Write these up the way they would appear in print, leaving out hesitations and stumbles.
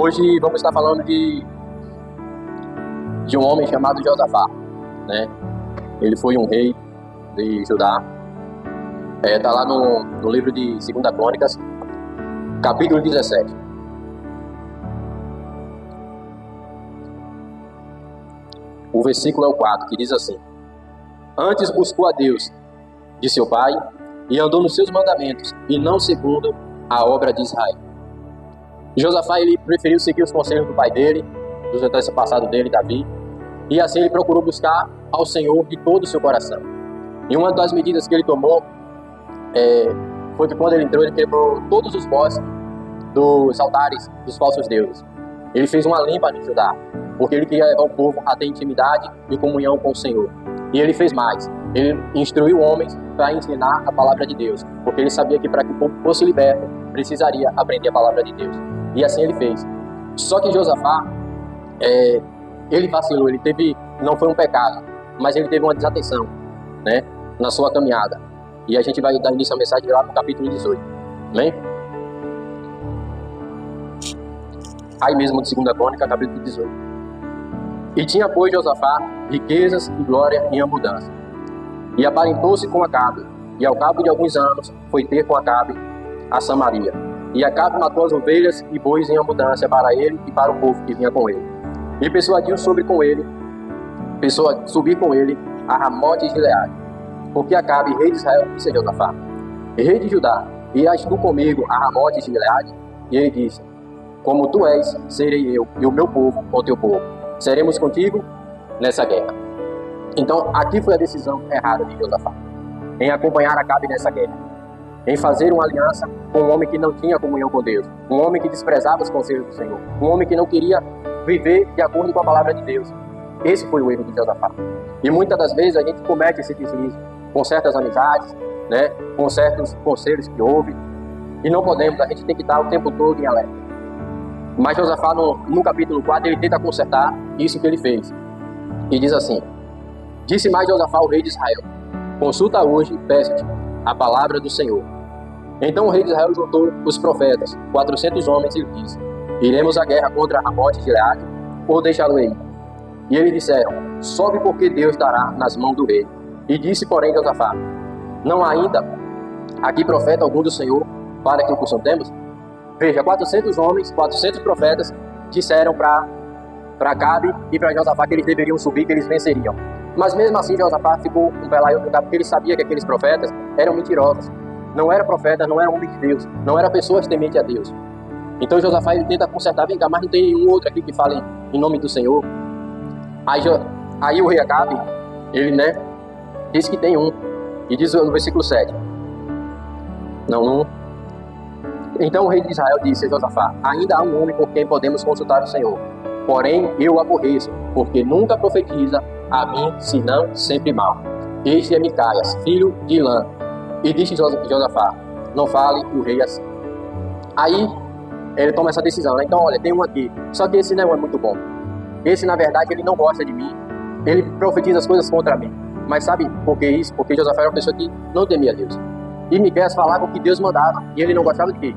Hoje vamos estar falando de um homem chamado Josafá, né? Ele foi um rei de Judá. Está lá no livro de 2 Crônicas, capítulo 17. O versículo é o 4, que diz assim: Antes buscou a Deus de seu pai e andou nos seus mandamentos, e não segundo a obra de Israel. Josafá, ele preferiu seguir os conselhos do pai dele, dos antepassados dele, Davi, e assim ele procurou buscar ao Senhor de todo o seu coração. E uma das medidas que ele tomou foi que quando ele entrou, ele quebrou todos os postes dos altares dos falsos deuses. Ele fez uma limpa de Judá, porque ele queria levar o povo a ter intimidade e comunhão com o Senhor. E ele fez mais, ele instruiu homens para ensinar a palavra de Deus, porque ele sabia que para que o povo fosse liberto, precisaria aprender a palavra de Deus. E assim ele fez. Só que Josafá, ele vacilou, não foi um pecado, mas ele teve uma desatenção, né, na sua caminhada. E a gente vai dar início à mensagem lá no capítulo 18. Amém? Aí mesmo de 2 Crônica, capítulo 18. E tinha, pois, Josafá riquezas e glória em abundância. E aparentou-se com Acabe, e ao cabo de alguns anos foi ter com Acabe a Samaria. E Acabe matou as ovelhas e bois em abundância para ele e para o povo que vinha com ele. E persuadiu subir com ele a Ramote de Gileade. Porque Acabe, rei de Israel, disse a Josafá: Rei de Judá, irás tu comigo a Ramote de Gileade? E ele disse: Como tu és, serei eu e o meu povo com o teu povo. Seremos contigo nessa guerra. Então, aqui foi a decisão errada de Josafá, em acompanhar Acabe nessa guerra, em fazer uma aliança com um homem que não tinha comunhão com Deus, um homem que desprezava os conselhos do Senhor, um homem que não queria viver de acordo com a palavra de Deus. Esse foi o erro de Josafá. E muitas das vezes a gente comete esse deslize com certas amizades, né, com certos conselhos que houve, e não podemos, a gente tem que estar o tempo todo em alerta. Mas Josafá, no capítulo 4, ele tenta consertar isso que ele fez. E diz assim: Disse mais Josafá ao rei de Israel: Consulta hoje e peço-te a palavra do Senhor. Então o rei de Israel juntou os profetas, 400 homens, e lhe disse: Iremos à guerra contra Ramote de Gileade, ou deixá-lo ir? E eles disseram: Sobe, porque Deus dará nas mãos do rei. E disse, porém, Josafá: Não há ainda aqui profeta algum do Senhor para que o consultemos? Veja, 400 homens, 400 profetas disseram para Acabe e para Josafá que eles deveriam subir, que eles venceriam. Mas mesmo assim Josafá ficou um pelaio do porque ele sabia que aqueles profetas eram mentirosos. Não eram profetas, não eram homens de Deus, não eram pessoas tementes a Deus. Então Josafá, ele tenta consertar: Vem cá, mas não tem nenhum outro aqui que fale em nome do Senhor? Aí o rei Acabe, ele, diz que tem um. E diz no versículo 7. Então o rei de Israel disse a Josafá: Ainda há um homem por quem podemos consultar o Senhor. Porém eu aborreço, porque nunca profetiza a mim, senão sempre mal. Este é Micaias, filho de Ilã. E disse Josafá: Não fale o rei assim. Aí ele toma essa decisão, né? Então olha, tem um aqui, só que esse não é muito bom. Esse, na verdade, ele não gosta de mim, ele profetiza as coisas contra mim. Mas sabe por que isso? Porque Josafá era uma pessoa que não temia Deus. E Micaias falava o que Deus mandava, e ele não gostava de quê?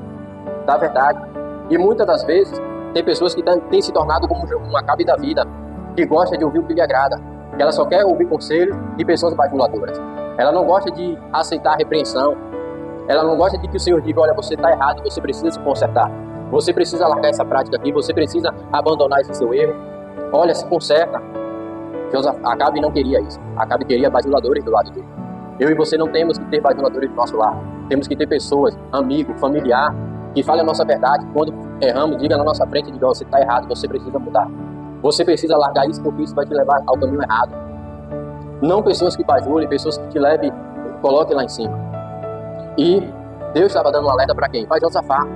Da verdade. E muitas das vezes tem pessoas que têm se tornado como um Acabe da vida, que gosta de ouvir o que lhe agrada, que ela só quer ouvir conselhos de pessoas bajuladoras. Ela não gosta de aceitar a repreensão, ela não gosta de que o Senhor diga: Olha, você está errado, você precisa se consertar, você precisa largar essa prática aqui, você precisa abandonar esse seu erro. Olha, se conserta. Acabe não queria isso. Acabe queria bajuladores do lado dele. Eu e você não temos que ter bajuladores do nosso lado. Temos que ter pessoas, amigo, familiar, que falem a nossa verdade. Quando erramos, diga na nossa frente, diga: Você está errado, você precisa mudar. Você precisa largar isso, porque isso vai te levar ao caminho errado. Não pessoas que bajulem, pessoas que te levem, coloquem lá em cima. E Deus estava dando um alerta para quem? Para Josafá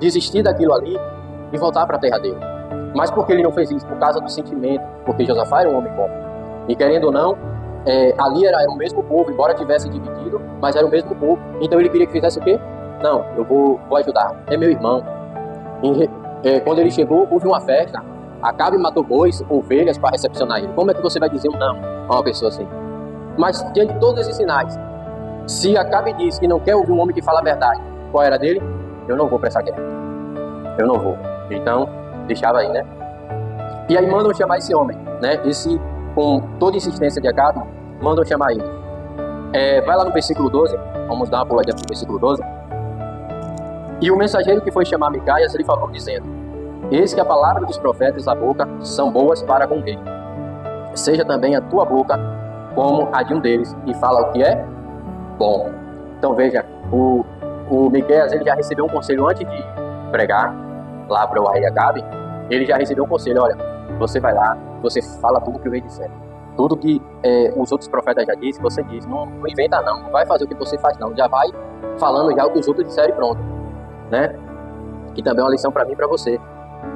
desistir daquilo ali e voltar para a terra dele. Mas por que ele não fez isso? Por causa do sentimento, porque Josafá era um homem bom. E querendo ou não, ali era o mesmo povo, embora tivesse dividido, mas era o mesmo povo. Então ele queria que fizesse o quê? Não, eu vou ajudar, é meu irmão. Quando ele chegou, houve uma festa. Acabe matou bois, ovelhas para recepcionar ele. Como é que você vai dizer um não a uma pessoa assim? Mas diante de todos esses sinais, se Acabe diz que não quer ouvir um homem que fala a verdade, qual era dele? Eu não vou para essa guerra. Eu não vou. Então, deixava aí, né? E aí mandam chamar esse homem, né? Com toda insistência de Acabe, mandam chamar ele. Vai lá no versículo 12, vamos dar uma puladinha pro versículo 12. E o mensageiro que foi chamar Micaias, ele falou dizendo: eis que a palavra dos profetas da boca são boas para com o rei. Seja também a tua boca como a de um deles, e fala o que é bom. Então veja, o Micaias, ele já recebeu um conselho antes de pregar lá para o rei Acabe. Ele já recebeu um conselho: olha, você vai lá, você fala tudo que o rei disser. Tudo que os outros profetas já disseram, você diz. Não inventa não vai fazer o que você faz não. Já vai falando já o que os outros disseram e pronto. Né? E também é uma lição para mim e para você.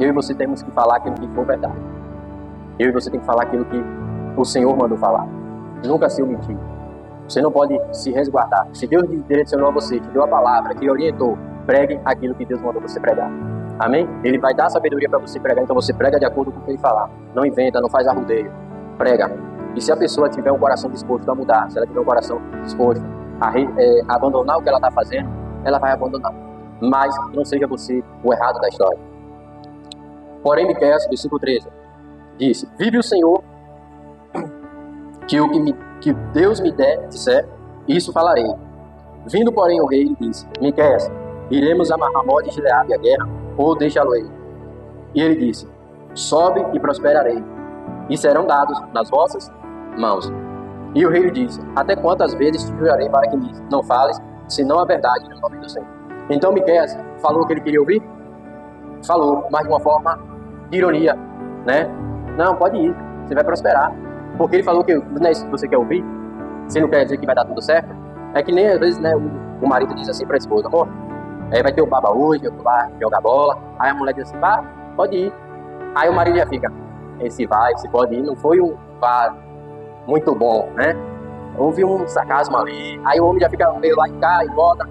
Eu e você temos que falar aquilo que for verdade. Eu e você tem que falar aquilo que o Senhor mandou falar. Nunca se omitir. Você não pode se resguardar. Se Deus direcionou a você, te deu a palavra, te orientou, pregue aquilo que Deus mandou você pregar. Amém? Ele vai dar sabedoria para você pregar, então você prega de acordo com o que ele falar. Não inventa, não faz arrudeio. Prega. E se a pessoa tiver um coração disposto a mudar, se ela tiver um coração disposto a abandonar o que ela está fazendo, ela vai abandonar. Mas não seja você o errado da história. Porém, Miqueias, versículo 13, disse: vive o Senhor, que Deus me disser, isso falarei. Vindo, porém, o rei, ele disse: Miqueias, iremos a Ramote de Gileade a guerra, ou deixá-lo aí? E ele disse: sobe e prosperarei, e serão dados nas vossas mãos. E o rei lhe disse: até quantas vezes te jurarei para que me não fales, senão a verdade no nome do Senhor? Então Miqueias falou o que ele queria ouvir? Falou, mas de uma forma de ironia, né? Não, pode ir, você vai prosperar. Porque ele falou que não é isso que você quer ouvir? Você não quer dizer que vai dar tudo certo? É que nem às vezes, né, o marido diz assim para a esposa: amor, vai ter o baba hoje, eu vou lá jogar bola. Aí a mulher diz assim: vá, pode ir. Aí o marido já fica: esse pode ir. Não foi um vá muito bom, né? Houve um sarcasmo ali. Aí o homem já fica meio lá e cá e volta,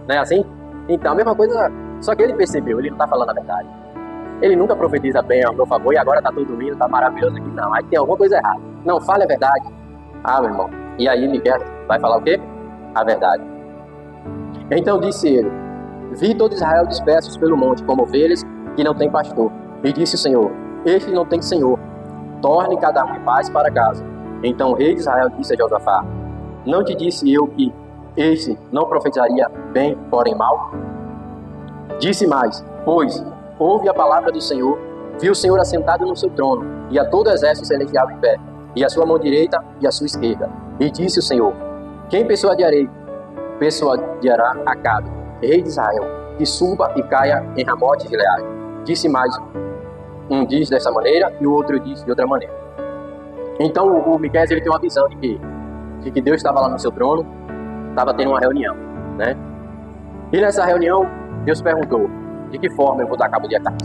né, assim? Então a mesma coisa, só que ele percebeu, ele não está falando a verdade. Ele nunca profetiza bem ao meu favor e agora está tudo lindo, está maravilhoso aqui. Não, aí tem alguma coisa errada. Não, fale a verdade. Ah, meu irmão. E aí Miguel vai falar o quê? A verdade. Então disse ele: vi todo Israel dispersos pelo monte, como ovelhas que não tem pastor. E disse o Senhor: este não tem senhor. Torne cada um em paz para casa. Então o rei de Israel disse a Josafá: não te disse eu que este não profetizaria bem, porém mal? Disse mais: pois ouve a palavra do Senhor, viu o Senhor assentado no seu trono, e a todo exército celestial em pé, e a sua mão direita e a sua esquerda. E disse o Senhor: quem persuadirá Acabe, rei de Israel, que suba e caia em Ramote de Gileade? Disse mais: um diz dessa maneira e o outro diz de outra maneira. Então o Miqueias, ele tem uma visão de que Deus estava lá no seu trono, estava tendo uma reunião, né? E nessa reunião Deus perguntou: de que forma eu vou dar cabo de Acabe?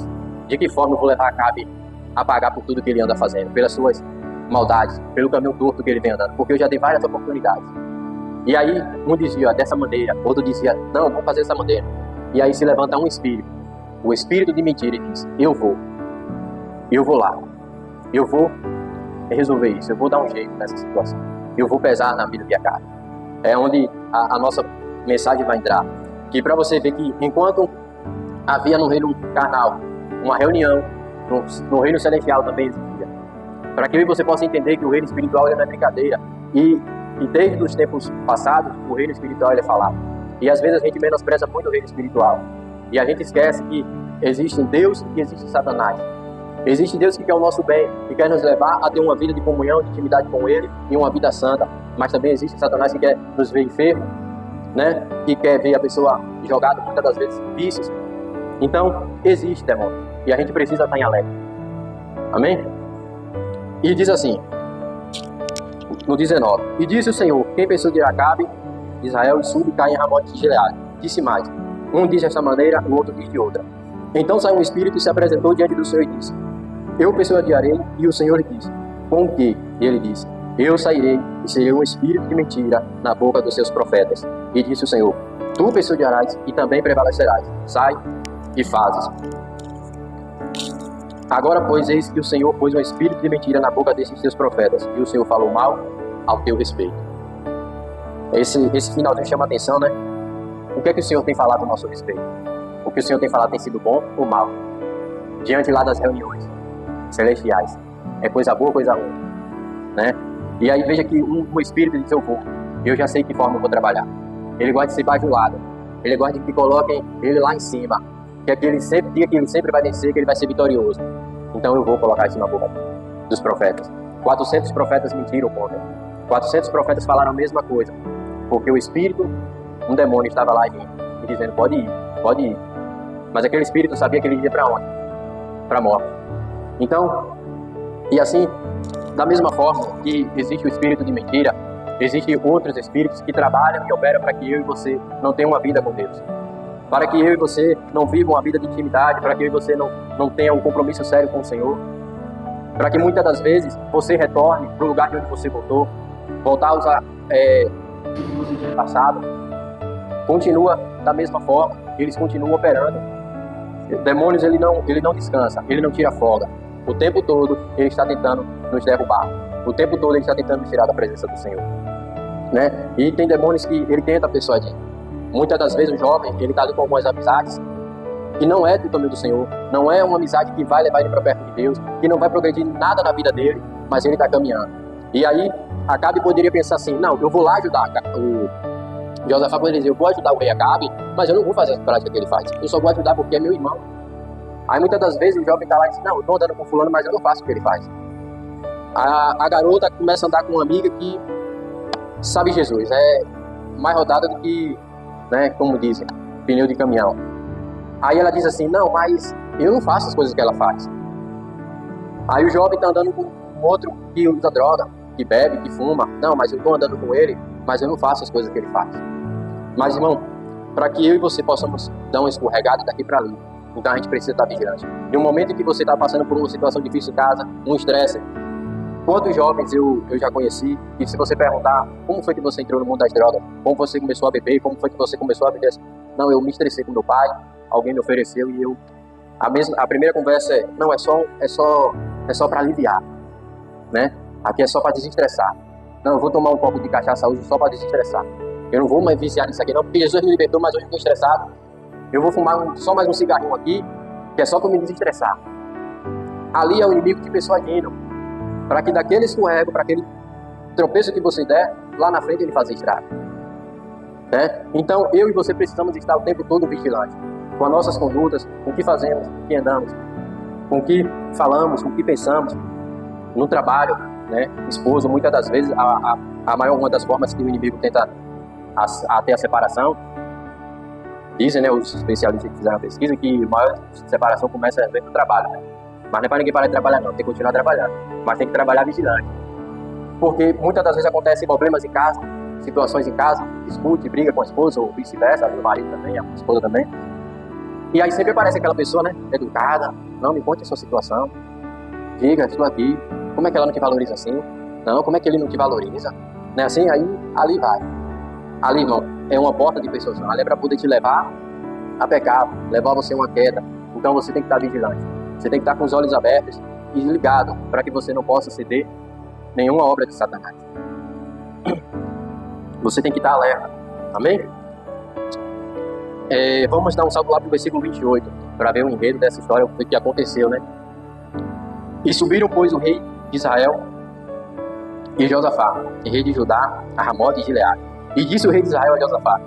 De que forma eu vou levar Acabe a pagar por tudo que ele anda fazendo, pelas suas maldades, pelo caminho torto que ele vem andando? Porque eu já dei várias oportunidades. E aí um dizia dessa maneira, outro dizia: não, vou fazer dessa maneira. E aí se levanta um espírito, o espírito de mentira, e diz: eu vou lá, eu vou resolver isso, eu vou dar um jeito nessa situação, eu vou pesar na vida de Acabe. É onde a nossa mensagem vai entrar, que para você ver que enquanto havia no reino carnal uma reunião, no reino celestial também existia, para que você possa entender que o reino espiritual não é brincadeira, e desde os tempos passados o reino espiritual é falado, e às vezes a gente menospreza muito o reino espiritual, e a gente esquece que existe Deus e que existe Satanás. Existe Deus que quer o nosso bem, que quer nos levar a ter uma vida de comunhão, de intimidade com Ele e uma vida santa. Mas também existe Satanás que quer nos ver enfermos, né? Que quer ver a pessoa jogada muitas das vezes em vícios. Então, existe demônio. E a gente precisa estar em alerta. Amém? E diz assim, no 19: e disse o Senhor: quem pensou de Acabe, Israel, e sube e cai em Ramote de Gileade? Disse mais: um diz dessa maneira, o outro diz de outra. Então saiu um espírito e se apresentou diante do Senhor e disse: eu persuadirei. E o Senhor lhe disse: com o quê? E ele disse: eu sairei e serei um espírito de mentira na boca dos seus profetas. E disse o Senhor: tu persuadirás e também prevalecerás. Sai e fazes. Agora, pois, eis que o Senhor pôs um espírito de mentira na boca desses teus profetas, e o Senhor falou mal ao teu respeito. Esse finalzinho chama atenção, né? O que é que o Senhor tem falado a nosso respeito? O que o Senhor tem falado tem sido bom ou mal? diante lá das reuniões celestiais. É coisa boa, coisa ruim, né? E aí veja que um espírito diz: eu já sei que forma eu vou trabalhar. Ele gosta de ser bajulado, ele gosta de que coloquem ele lá em cima, que ele sempre diga que ele sempre vai vencer, que ele vai ser vitorioso. Então eu vou colocar isso na boca dos profetas. 400 profetas mentiram contra. 400 profetas falaram a mesma coisa, porque o espírito, um demônio estava lá em mim, me dizendo: pode ir, pode ir. Mas aquele espírito sabia que ele ia para onde? Para a morte. Então, e assim, da mesma forma que existe o espírito de mentira, existem outros espíritos que trabalham e operam para que eu e você não tenham uma vida com Deus. Para que eu e você não vivam uma vida de intimidade, para que eu e você não tenham um compromisso sério com o Senhor. Para que muitas das vezes você retorne para o lugar de onde você voltou, voltar a usar o que você tinha passado. Continua da mesma forma, eles continuam operando. Demônios, ele não descansa, ele não tira folga. O tempo todo ele está tentando nos derrubar. O tempo todo ele está tentando nos tirar da presença do Senhor, né? E tem demônios que ele tenta persuadir. Muitas das vezes o jovem, ele está ali com algumas amizades que não é do caminho do Senhor, não é uma amizade que vai levar ele para perto de Deus, que não vai progredir nada na vida dele, mas ele está caminhando. E aí, Acabe poderia pensar assim: não, eu vou lá ajudar. O Josafá poderia dizer: eu vou ajudar o rei Acabe, mas eu não vou fazer as práticas que ele faz. Eu só vou ajudar porque é meu irmão. Aí muitas das vezes o jovem está lá e diz: não, eu estou andando com fulano, mas eu não faço o que ele faz. A garota começa a andar com uma amiga que sabe Jesus, é mais rodada do que, né, como dizem, pneu de caminhão. Aí ela diz assim: não, mas eu não faço as coisas que ela faz. Aí o jovem está andando com outro que usa droga, que bebe, que fuma. Não, mas eu estou andando com ele, mas eu não faço as coisas que ele faz. Mas, irmão, para que eu e você possamos dar uma escorregada daqui para ali, então a gente precisa estar vigilante. E no momento em que você está passando por uma situação difícil em casa, um estresse, quantos jovens eu já conheci, e se você perguntar como foi que você entrou no mundo das drogas, como você começou a beber, como foi que você começou a beber assim, não, eu me estressei com meu pai, alguém me ofereceu e eu... A primeira conversa é: não, é só para aliviar, né? Aqui é só para desestressar. Não, eu vou tomar um copo de cachaça hoje só para desestressar. Eu não vou mais viciar nisso aqui não, porque Jesus me libertou, mas hoje eu estou estressado. Eu vou fumar só mais um cigarrinho aqui, que é só para me desestressar. Ali é o inimigo te persuadindo, para que daquele escorrego, para aquele tropeço que você der, lá na frente ele faça estrago, né? Então eu e você precisamos estar o tempo todo vigilantes com as nossas condutas, com o que fazemos, com o que andamos, com o que falamos, com o que pensamos, no trabalho, né? Esposo, muitas das vezes, a maior uma das formas que o inimigo tenta ter a separação, dizem, né, os especialistas que fizeram a pesquisa, que a maior separação começa dentro do trabalho, né? Mas não é para ninguém parar de trabalhar não, tem que continuar trabalhando, mas tem que trabalhar vigilante, porque muitas das vezes acontecem problemas em casa, situações em casa, discute, briga com a esposa, ou vice-versa, o marido também, a esposa também. E aí sempre aparece aquela pessoa, né, educada: não, me conte a sua situação, diga, estou aqui, como é que ela não te valoriza assim? Não, como é que ele não te valoriza? Não é assim? Aí, ali vai. Ali, irmão, é uma porta de persuasão, ali é para poder te levar a pecado, levar você a uma queda. Então você tem que estar vigilante, você tem que estar com os olhos abertos e ligado, para que você não possa ceder nenhuma obra de Satanás. Você tem que estar alerta, amém? Vamos dar um salto lá para o versículo 28, para ver o enredo dessa história, o que aconteceu, né? E subiram, pois, o rei de Israel e Josafá, e rei de Judá, a Ramote e Gileade. E disse o rei de Israel a Josafá: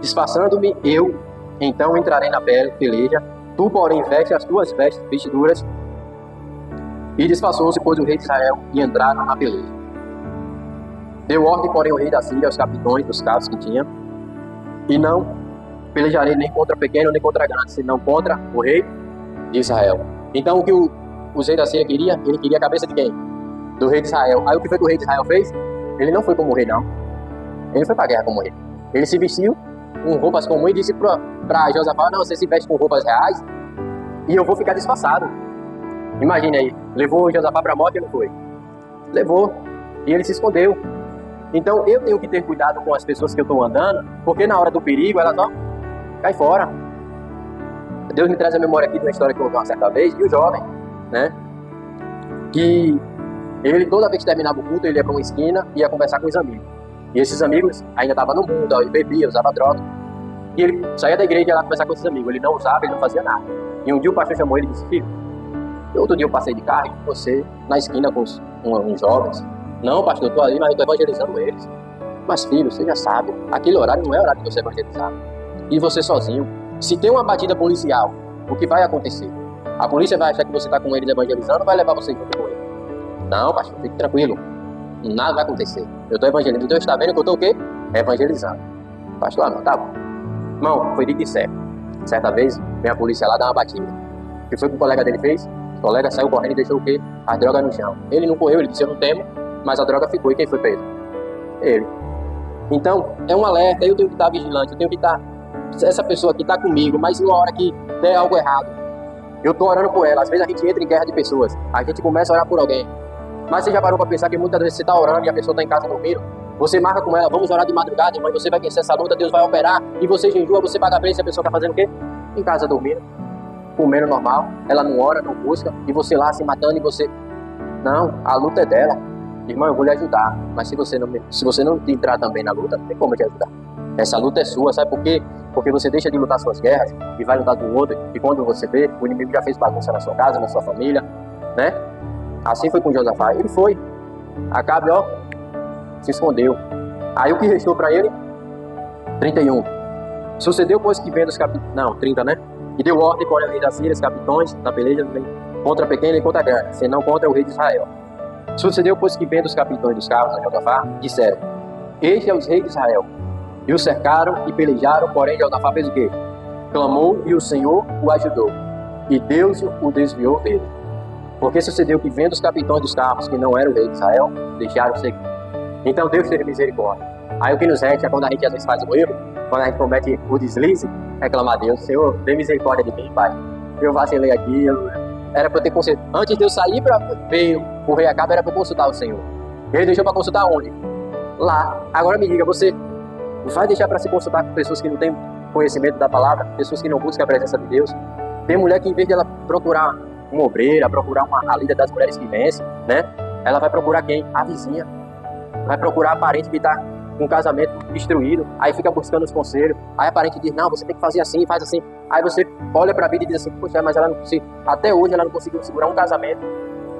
disfarçando-me eu, então entrarei na peleja, tu, porém, veste as tuas vestiduras. E disfarçou-se, pois, o rei de Israel, e entraram na peleja. Deu ordem, porém, o rei da Síria aos capitões dos carros que tinha: e não pelejarei nem contra pequeno, nem contra grande, senão contra o rei de Israel. Então, o que os reis da Síria queria? Ele queria a cabeça de quem? Do rei de Israel. Aí o que foi que o rei de Israel fez? Ele não foi como rei, não. Ele foi para a guerra como rei. Ele se vestiu com roupas comuns e disse para Josafá: não, você se veste com roupas reais e eu vou ficar disfarçado. Imagine aí, levou Josafá para a morte ou não foi? Levou. E ele se escondeu. Então eu tenho que ter cuidado com as pessoas que eu estou andando, porque na hora do perigo elas não caem fora. Deus me traz a memória aqui de uma história que eu ouvi uma certa vez, de um jovem, né? Que ele, toda vez que terminava o culto, ele ia para uma esquina e ia conversar com os amigos. E esses amigos ainda estavam no mundo, ele bebia, usava droga. E ele saía da igreja e ia lá conversar com esses amigos. Ele não usava, ele não fazia nada. E um dia o pastor chamou ele e disse: filho, Outro dia eu passei de carro e vi você na esquina com uns jovens. Não, pastor, eu estou ali, mas eu estou evangelizando eles. Mas, filho, você já sabe, aquele horário não é horário de você evangelizar. E você sozinho. Se tem uma batida policial, o que vai acontecer? A polícia vai achar que você está com eles evangelizando ou vai levar você junto com ele? Não, pastor, fique tranquilo. Nada vai acontecer. Eu estou evangelizando. Deus está vendo que eu estou o quê? Evangelizando. Pastor, não, tá bom. Irmão, foi dito e certo. Certa vez, vem a polícia lá dar uma batida. O que foi que o colega dele fez? O colega saiu correndo e deixou o quê? As drogas no chão. Ele não correu, ele disse, eu não temo, mas a droga ficou. E quem foi preso? Ele. Então, é um alerta, eu tenho que estar vigilante, eu tenho que estar... Essa pessoa aqui está comigo, mas na hora que der algo errado, eu estou orando por ela. Às vezes a gente entra em guerra de pessoas, a gente começa a orar por alguém. Mas você já parou para pensar que muitas vezes você está orando e a pessoa está em casa dormindo? Você marca com ela, vamos orar de madrugada, mas você vai vencer essa luta, Deus vai operar, e você jejua, você paga preço, e a pessoa está fazendo o quê? Em casa dormindo, comendo normal, ela não ora, não busca, e você lá se matando, e você... Não, a luta é dela. Irmão, eu vou lhe ajudar, mas se você não entrar também na luta, não tem como te ajudar. Essa luta é sua, sabe por quê? Porque você deixa de lutar suas guerras e vai lutar do outro, e quando você vê, o inimigo já fez bagunça na sua casa, na sua família, né? Assim foi com Josafá, ele foi. Acabe, ó, se escondeu. Aí o que restou para ele? 31. Sucedeu, pois, que vendo os capitães... Não, 30, né? E deu ordem para o rei da Síria, os capitães, na peleja contra a pequena e contra a grande, senão contra o rei de Israel. Sucedeu, pois, que vendo os capitães dos carros a Josafá, disseram, este é os reis de Israel. E o cercaram e pelejaram, porém Josafá fez o quê? Clamou e o Senhor o ajudou. E Deus o desviou dele. Porque sucedeu que vendo os capitães dos carros, que não eram o rei de Israel, deixaram seguir. Então Deus teve misericórdia. Aí o que nos resta é quando a gente às vezes faz um erro, quando a gente comete o deslize, reclamar a Deus, Senhor, dê misericórdia de mim, Pai. Eu vacilei aqui, era para eu ter consultado. Antes de eu sair para ver o rei Acabe, era para eu consultar o Senhor. Ele deixou para consultar onde? Lá. Agora me diga, você vai deixar para se consultar com pessoas que não têm conhecimento da palavra, pessoas que não buscam a presença de Deus? Tem mulher que em vez de ela procurar uma obreira, procurar a líder das mulheres que vence, né? Ela vai procurar quem? A vizinha. Vai procurar a parente que está com um casamento destruído, aí fica buscando os conselhos, aí a parente diz, não, você tem que fazer assim, faz assim. Aí você olha para a vida e diz assim, poxa, mas ela não conseguiu, até hoje ela não conseguiu segurar um casamento.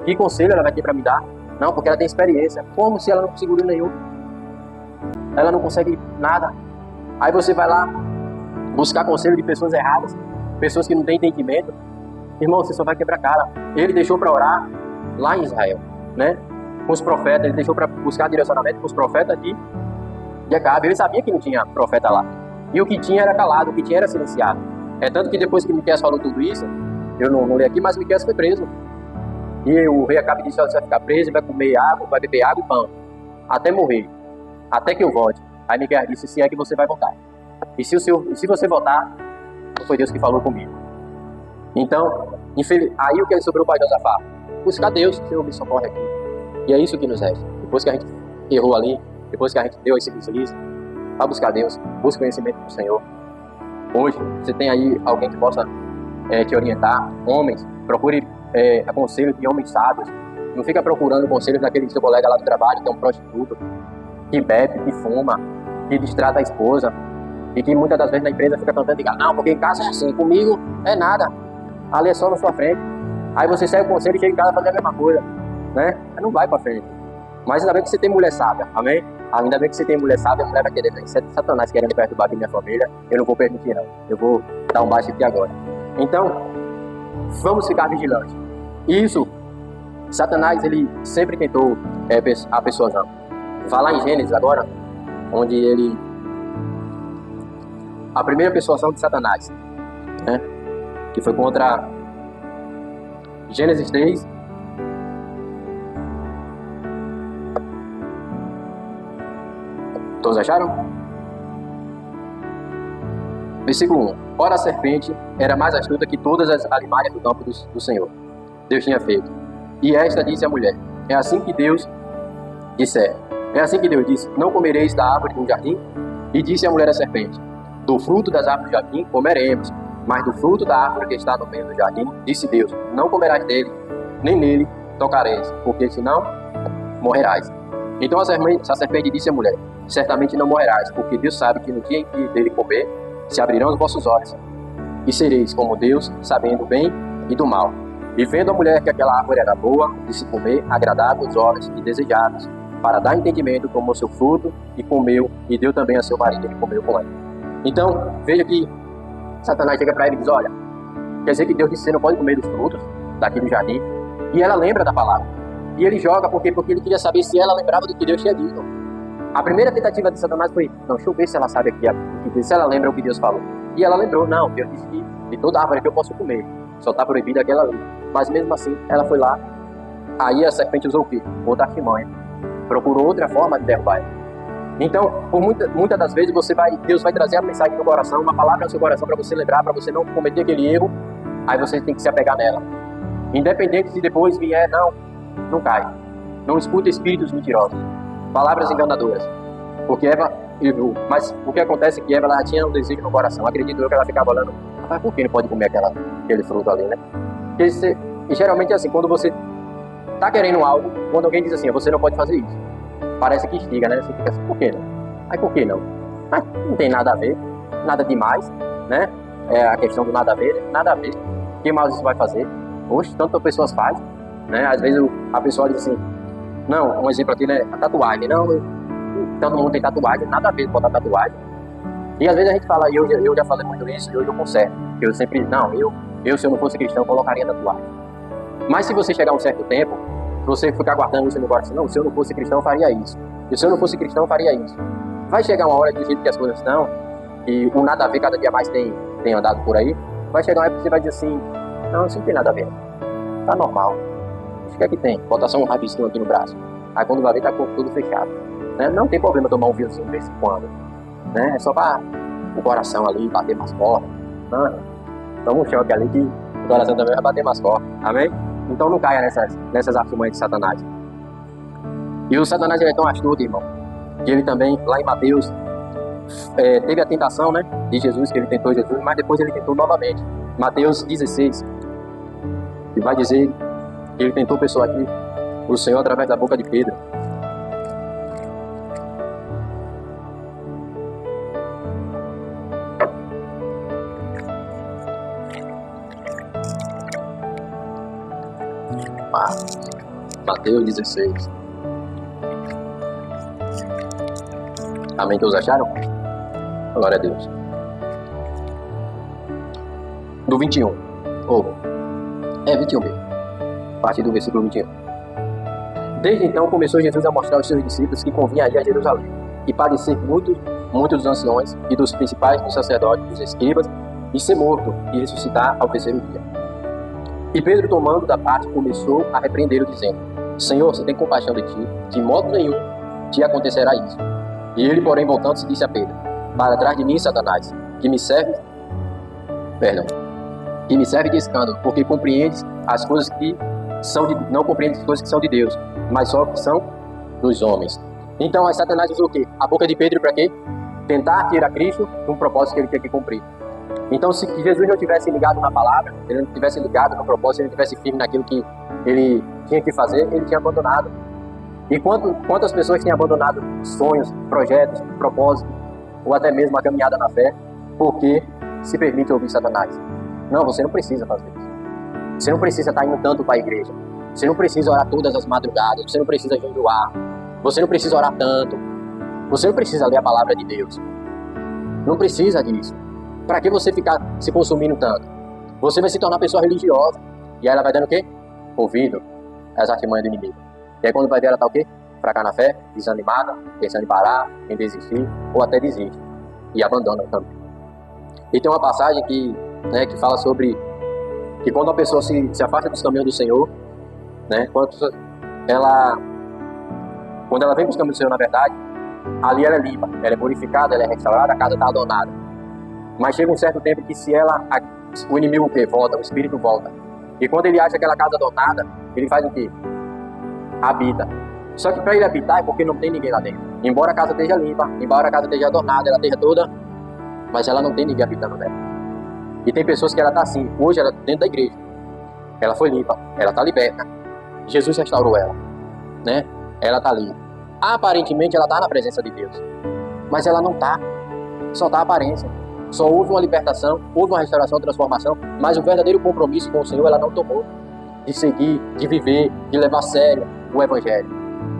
Que conselho ela vai ter para me dar? Não, porque ela tem experiência. Como se ela não conseguiu nenhum? Ela não consegue nada. Aí você vai lá buscar conselho de pessoas erradas, pessoas que não têm entendimento. Irmão, você só vai quebrar cara. Ele deixou para orar lá em Israel, né? Com os profetas, ele deixou para buscar direcionamento com os profetas de Acabe. Ele sabia que não tinha profeta lá. E o que tinha era calado, o que tinha era silenciado. É tanto que depois que Miqueias falou tudo isso, eu não li aqui, mas Miqueias foi preso. E o rei Acabe disse, você vai ficar preso, vai comer água, vai beber água e pão, até morrer, até que eu volte. Aí Miqueias disse, se é que você vai voltar. E se você voltar, não foi Deus que falou comigo. Então, aí o que sobrou para Josafá? Buscar Deus, Senhor, me socorre aqui. E é isso que nos resta. Depois que a gente errou ali, depois que a gente deu esse deslize, vai buscar Deus, busca conhecimento do Senhor. Hoje, você tem aí alguém que possa te orientar. Homens, procure conselho de homens sábios. Não fica procurando conselhos daquele seu colega lá do trabalho, que é um prostituto, que bebe, que fuma, que distrata a esposa, e que muitas das vezes na empresa fica cantando e diga, não, porque em casa é assim, comigo é nada. Ali é só na sua frente. Aí você segue o conselho e chega em casa a fazer a mesma coisa, né? Não vai pra frente. Mas ainda bem que você tem mulher sábia, amém? Ainda bem que você tem mulher sábia, a mulher vai querer, Satanás querendo perturbar aqui minha família, eu não vou permitir não. Eu vou dar um baixo aqui agora. Então, vamos ficar vigilantes. Isso, Satanás, ele sempre tentou a pessoa não. Vai lá em Gênesis agora, onde ele... A primeira persuasão de Satanás, né? Que foi contra Gênesis 3. Todos acharam? Versículo 1. Ora, a serpente era mais astuta que todas as alimárias do campo do Senhor. Deus tinha feito. E esta disse à mulher, é assim que Deus disse, não comereis da árvore do jardim? E disse a mulher à serpente, do fruto das árvores do jardim comeremos, mas do fruto da árvore que está no meio do jardim, disse Deus, não comerás dele, nem nele tocareis, porque senão morrerás. Então a serpente disse à mulher, certamente não morrerás, porque Deus sabe que no dia em que dele comer, se abrirão os vossos olhos, e sereis como Deus, sabendo o bem e do mal. E vendo a mulher que aquela árvore era boa de se comer, agradável aos olhos e desejáveis, para dar entendimento, tomou seu fruto e comeu, e deu também a seu marido, e comeu com ela. Então, veja que Satanás chega para ele e diz: olha, quer dizer que Deus disse que você não pode comer dos frutos daqui do jardim. E ela lembra da palavra. E ele joga porque ele queria saber se ela lembrava do que Deus tinha dito. A primeira tentativa de Satanás foi: não, deixa eu ver se ela sabe aqui, se ela lembra o que Deus falou. E ela lembrou: não, Deus disse que de toda árvore que eu posso comer, só está proibida aquela ali. Mas mesmo assim, ela foi lá. Aí a serpente usou o quê? Outra artimanha. Procurou outra forma de derrubar ela. Então, por muitas das vezes, Deus vai trazer a mensagem no coração, uma palavra no seu coração para você lembrar, para você não cometer aquele erro. Aí você tem que se apegar nela. Independente se depois vier, não cai. Não escuta espíritos mentirosos, palavras enganadoras. Porque Eva, mas o que acontece é que Eva ela tinha um desejo no coração. Acredito eu que ela ficava olhando: rapaz, por que não pode comer aquele fruto ali, né? E geralmente é assim, quando você está querendo algo, quando alguém diz assim: você não pode fazer isso, parece que instiga, né? Você fica assim: por que não? Aí por que não? Mas não tem nada a ver, nada demais, né? É a questão do nada a ver, nada a ver. O que mais isso vai fazer? Oxe, tantas pessoas fazem, né? Às vezes a pessoa diz assim: não, um exemplo aqui, né? A tatuagem, não, todo mundo tem tatuagem, nada a ver botar tatuagem. E às vezes a gente fala, e eu já falei muito isso, e hoje eu conserto. Eu sempre, se eu não fosse cristão, eu colocaria tatuagem. Mas se você chegar a um certo tempo, você ficar guardando isso no coração: não, se eu não fosse cristão, eu faria isso. E se eu não fosse cristão, eu faria isso. Vai chegar uma hora, do jeito que as coisas estão, e o nada a ver cada dia mais tem andado por aí, vai chegar uma época que você vai dizer assim: não, isso não tem nada a ver. Tá normal. O que é que tem? Bota só um rabisquinho aqui no braço. Aí quando vai ver, tá com tudo fechado. Né? Não tem problema tomar um vinhozinho de vez em quando. Né? É só para o coração ali bater mais forte. Não. Toma um choque ali que o coração também vai bater mais forte. Amém? Então não caia nessas artimanhas de Satanás. E o Satanás ele é tão astuto, irmão, que ele também, lá em Mateus, teve a tentação, né, de Jesus, que ele tentou Jesus, mas depois ele tentou novamente. Mateus 16, que vai dizer que ele tentou persuadir o Senhor através da boca de Pedro. Mateus 16. Amém, todos acharam? Glória a Deus. Do 21. 21 mesmo. A partir do versículo 21. Desde então começou Jesus a mostrar aos seus discípulos que convinha ir a Jerusalém e padecer muitos dos anciões e dos principais dos sacerdotes, dos escribas, e ser morto e ressuscitar ao terceiro dia. E Pedro, tomando da parte, começou a repreendê-lo, dizendo: Senhor, se tem compaixão de ti, de modo nenhum te acontecerá isso. E ele, porém, voltando-se, disse a Pedro: para trás de mim, Satanás, que me serve de escândalo, porque compreendes as coisas que são não compreendes as coisas que são de Deus, mas só que são dos homens. Então, aí Satanás usou o quê? A boca de Pedro para quê? Tentar tirar Cristo de um propósito que ele tinha que cumprir. Então, se Jesus não tivesse ligado na palavra, ele não tivesse ligado no propósito, ele não tivesse firme naquilo que ele tinha que fazer, ele tinha abandonado. E quantas pessoas têm abandonado sonhos, projetos, propósitos, ou até mesmo a caminhada na fé, porque se permite ouvir Satanás? Não, você não precisa fazer isso. Você não precisa estar indo tanto para a igreja. Você não precisa orar todas as madrugadas. Você não precisa jejuar. Você não precisa orar tanto. Você não precisa ler a palavra de Deus. Não precisa disso. Para que você ficar se consumindo tanto? Você vai se tornar uma pessoa religiosa. E aí ela vai dando o quê? Ouvido às artimanhas do inimigo. E aí quando vai ver, ela está o quê? Fraca na fé, desanimada, pensando em parar, em desistir, ou até desiste. E abandona também. E tem uma passagem que fala sobre que quando a pessoa se afasta dos caminhos do Senhor, né, quando ela vem para os caminhos do Senhor, na verdade, ali ela é limpa, ela é purificada, ela é restaurada, a casa está adornada. Mas chega um certo tempo que o inimigo volta, o espírito volta. E quando ele acha aquela casa adornada, ele faz o quê? Habita. Só que para ele habitar é porque não tem ninguém lá dentro. Embora a casa esteja limpa, embora a casa esteja adornada, ela esteja toda, mas ela não tem ninguém habitando nela. E tem pessoas que ela está assim, hoje ela está dentro da igreja. Ela foi limpa, ela está liberta. Jesus restaurou ela, né? Ela está ali. Aparentemente ela está na presença de Deus, mas ela não está. Só está a aparência. Só houve uma libertação, houve uma restauração, transformação, mas o verdadeiro compromisso com o Senhor ela não tomou. de seguir, de viver, de levar a sério o Evangelho.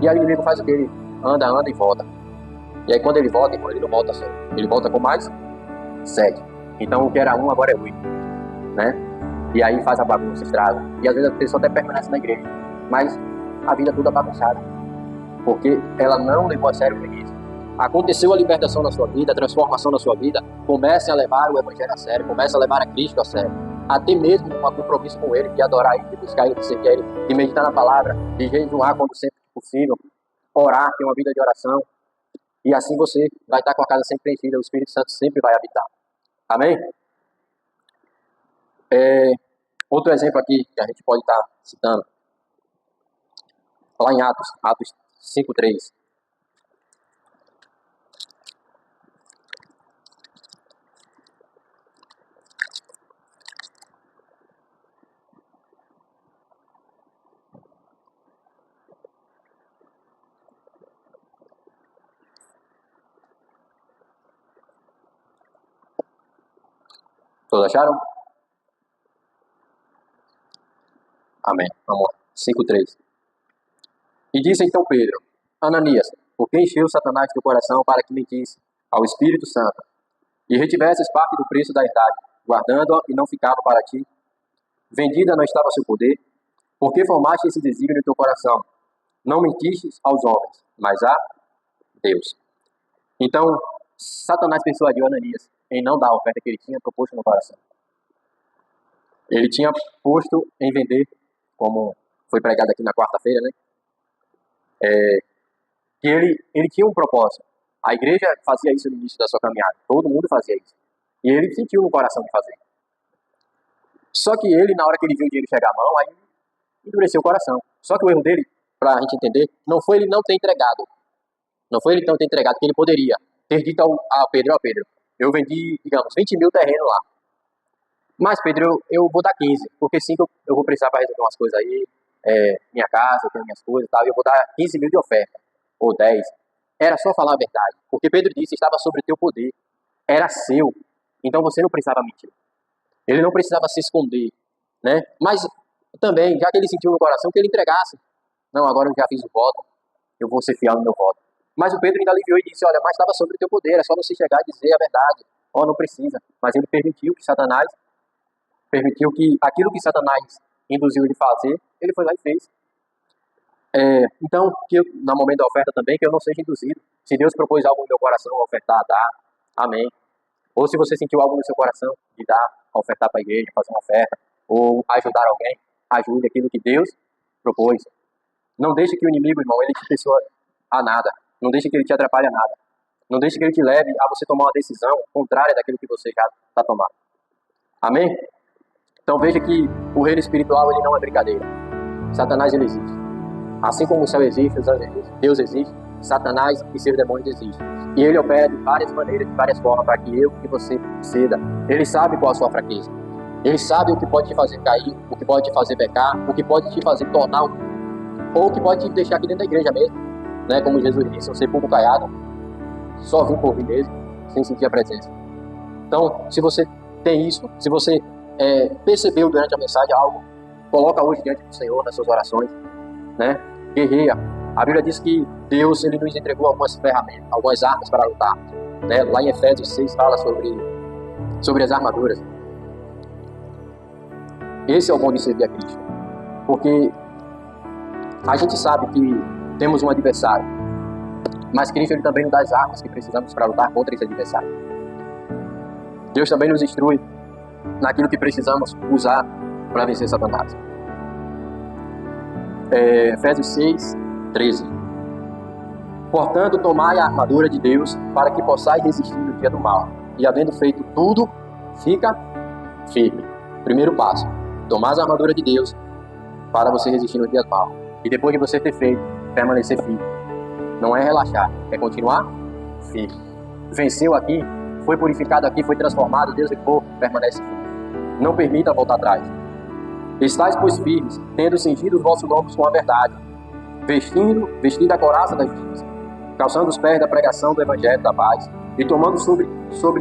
E aí o inimigo faz o que? Ele anda e volta. E aí quando ele volta, irmão, ele não volta só. Ele volta com mais 7. Então o que era 1 agora é 8. Né? E aí faz a bagunça, estraga. E às vezes a pessoa até permanece na igreja. Mas a vida toda bagunçada. Porque ela não levou a sério o início. Aconteceu a libertação na sua vida, a transformação na sua vida. Comece a levar o Evangelho a sério. Comece a levar a Cristo a sério. Até mesmo um compromisso com Ele, de adorar Ele, de buscar Ele, de servir Ele, de meditar na palavra, de jejuar quando sempre possível, orar, ter uma vida de oração. E assim você vai estar com a casa sempre preenchida, o Espírito Santo sempre vai habitar. Amém? Outro exemplo aqui que a gente pode estar citando. Lá em Atos 5:3. Todos acharam? Amém. Vamos lá. 5:3. E disse então Pedro: Ananias, por que encheu Satanás teu coração para que mentisse ao Espírito Santo e retivesses parte do preço da herdade, guardando-a e não ficava para ti? Vendida não estava seu poder? Por que formaste esse desígnio no teu coração? Não mentistes aos homens, mas a Deus. Então, Satanás persuadiu Ananias em não dar a oferta que ele tinha proposto no coração. Ele tinha posto em vender, como foi pregado aqui na quarta-feira, né? Que ele tinha um propósito. A igreja fazia isso no início da sua caminhada. Todo mundo fazia isso. E ele sentiu no coração de fazer. Só que ele, na hora que ele viu o dinheiro chegar à mão, aí endureceu o coração. Só que o erro dele, para a gente entender, não foi ele não ter entregado. Não foi ele não ter entregado, que ele poderia ter dito ao Pedro: eu vendi, digamos, 20 mil terrenos lá. Mas, Pedro, eu vou dar 15, porque sim, eu vou precisar para resolver umas coisas aí, minha casa, eu tenho minhas coisas e tal, e eu vou dar 15 mil de oferta, ou 10. Era só falar a verdade, porque Pedro disse, estava sobre o teu poder, era seu, então você não precisava mentir. Ele não precisava se esconder, né? Mas também, já que ele sentiu no coração, que ele entregasse. Não, agora eu já fiz o voto, eu vou ser fiel no meu voto. Mas o Pedro ainda aliviou e disse: olha, mas estava sobre o teu poder, é só você chegar e dizer a verdade. Não precisa. Mas ele permitiu que aquilo que Satanás induziu ele a fazer, ele foi lá e fez. Então, no momento da oferta também, que eu não seja induzido. Se Deus propôs algo no meu coração, ofertar, dar, amém. Ou se você sentiu algo no seu coração de dar, ofertar para a igreja, fazer uma oferta, ou ajudar alguém, ajude aquilo que Deus propôs. Não deixe que o inimigo, irmão, ele te persuada a nada. Não deixe que ele te atrapalhe a nada. Não deixe que ele te leve a você tomar uma decisão contrária daquilo que você já está tomando. Amém? Então veja que o reino espiritual, ele não é brincadeira. Satanás, ele existe. Assim como o céu existe, os anjos existem, Deus existe, Satanás e seus demônios existem. E ele opera de várias maneiras, de várias formas, para que eu e você ceda. Ele sabe qual a sua fraqueza. Ele sabe o que pode te fazer cair, o que pode te fazer pecar, o que pode te fazer tornar ou o que pode te deixar aqui dentro da igreja mesmo. Né, como Jesus disse, um sepulcro caiado, só vir por vir mesmo, sem sentir a presença. Então, se você tem isso, se você percebeu durante a mensagem algo, coloca hoje diante do Senhor nas suas orações, né? Guerreia. A Bíblia diz que Deus, ele nos entregou algumas ferramentas, algumas armas para lutar, né? Lá em Efésios 6 fala sobre as armaduras. Esse é o bom de servir a Cristo, porque a gente sabe que temos um adversário, mas Cristo, ele também nos dá as armas que precisamos para lutar contra esse adversário. Deus também nos instrui naquilo que precisamos usar para vencer Satanás. Efésios 6:13. Portanto, tomai a armadura de Deus para que possais resistir no dia do mal. E havendo feito tudo, fica firme. Primeiro passo, tomar a armadura de Deus para você resistir no dia do mal. E depois de você ter feito, permanecer firme. Não é relaxar, é continuar firme. Venceu aqui, foi purificado aqui, foi transformado, Deus limpou, permanece firme. Não permita voltar atrás. Estais, pois, firmes, tendo cingido os vossos lombos com a verdade, vestindo a couraça da justiça, calçando os pés da pregação do evangelho da paz, e tomando sobre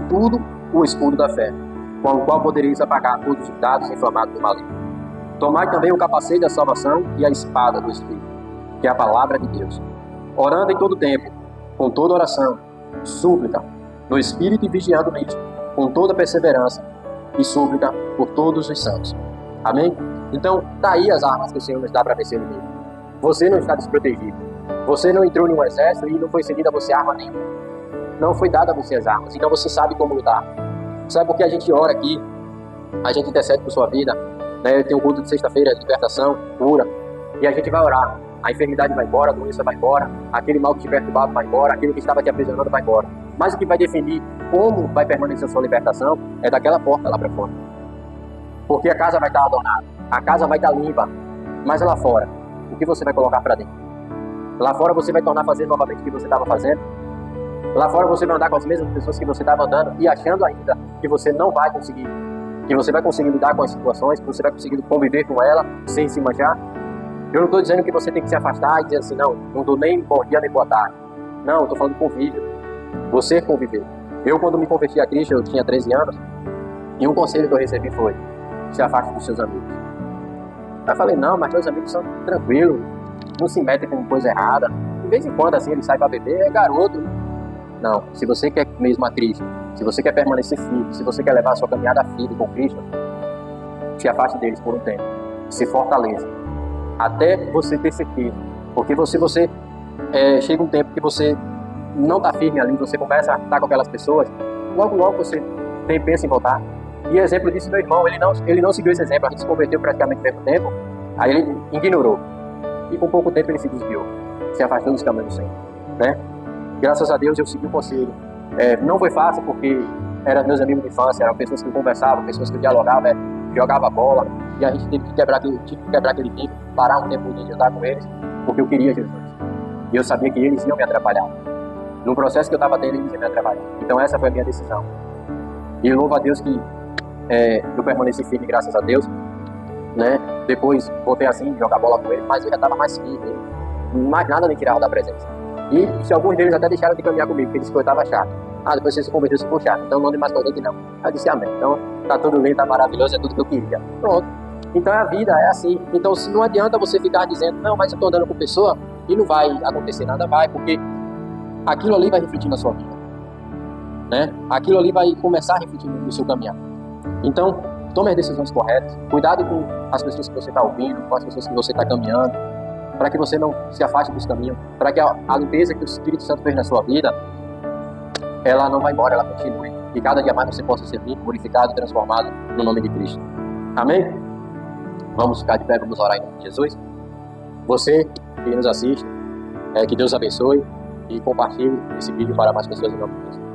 tudo o escudo da fé, com o qual podereis apagar todos os dados inflamados do maligno. Tomai também o capacete da salvação e a espada do Espírito, que é a palavra de Deus. Orando em todo tempo, com toda oração, súplica, no Espírito e vigiando nisso, com toda perseverança e súplica por todos os santos. Amém? Então, tá aí as armas que o Senhor nos dá para vencer o inimigo. Você não está desprotegido. Você não entrou em um exército e não foi cedida a você arma nenhuma. Não foi dada a você as armas. Então você sabe como lutar. Sabe por que a gente ora aqui? A gente intercede por sua vida. Né? Tem um culto de sexta-feira, libertação, cura. E a gente vai orar. A enfermidade vai embora, a doença vai embora, aquele mal que te perturbava vai embora, aquilo que estava te aprisionando vai embora. Mas o que vai definir como vai permanecer a sua libertação é daquela porta lá para fora. Porque a casa vai estar adornada, a casa vai estar limpa, mas lá fora, o que você vai colocar para dentro? Lá fora você vai tornar a fazer novamente o que você estava fazendo? Lá fora você vai andar com as mesmas pessoas que você estava andando e achando ainda que você não vai conseguir, que você vai conseguir lidar com as situações, que você vai conseguir conviver com ela sem se manchar? Eu não estou dizendo que você tem que se afastar e dizer assim, não dou nem bom dia nem boa tarde. Não, eu estou falando de convívio. Você conviver. Eu, quando me converti a Cristo, eu tinha 13 anos, e um conselho que eu recebi foi, se afaste dos seus amigos. Aí eu falei, não, mas meus amigos são tranquilos, não se metem com coisa errada. De vez em quando, assim, eles saem para beber, é garoto. Não, se você quer mesmo a Cristo, se você quer permanecer firme, se você quer levar a sua caminhada firme com Cristo, se afaste deles por um tempo. Se fortaleça. Até você ter certeza. Porque chega um tempo que você não está firme ali, você começa a estar com aquelas pessoas, logo você pensa em voltar. E exemplo disso, meu irmão, ele não seguiu esse exemplo, a gente se converteu praticamente no mesmo tempo, aí ele ignorou. E com pouco tempo ele se desviou, se afastou dos caminhos do Senhor. Né? Graças a Deus eu segui o conselho. Não foi fácil porque eram meus amigos de infância, eram pessoas que conversavam, pessoas que dialogavam, jogava bola, e a gente teve que quebrar aquele vínculo, parar um tempo de andar com eles, porque eu queria Jesus. E eu sabia que eles iam me atrapalhar. No processo que eu estava tendo, eles iam me atrapalhar. Então essa foi a minha decisão. E louvo a Deus que eu permaneci firme, graças a Deus. Né? Depois voltei assim, jogar bola com eles, mas eu já estava mais firme. Mais nada me tirava da presença. E se alguns deles até deixaram de caminhar comigo, porque eles que eu estava chato. Depois você se converteu, se for chato. Então não ande mais com alguém que não. Eu disse amém. Então tá tudo bem, tá maravilhoso, é tudo que eu queria. Pronto. Então a vida é assim. Então se não adianta você ficar dizendo, não, mas eu tô andando com pessoa e não vai acontecer nada, vai, porque aquilo ali vai refletir na sua vida. Né? Aquilo ali vai começar a refletir no seu caminhar. Então, tome as decisões corretas. Cuidado com as pessoas que você está ouvindo, com as pessoas que você está caminhando, para que você não se afaste dos caminhos, para que a limpeza que o Espírito Santo fez na sua vida, ela não vai embora, ela continue. E cada dia mais você possa ser limpo, purificado, transformado no nome de Cristo. Amém? Vamos ficar de pé, vamos orar em nome de Jesus. Você que nos assiste, que Deus abençoe e compartilhe esse vídeo para mais pessoas em nome de Jesus.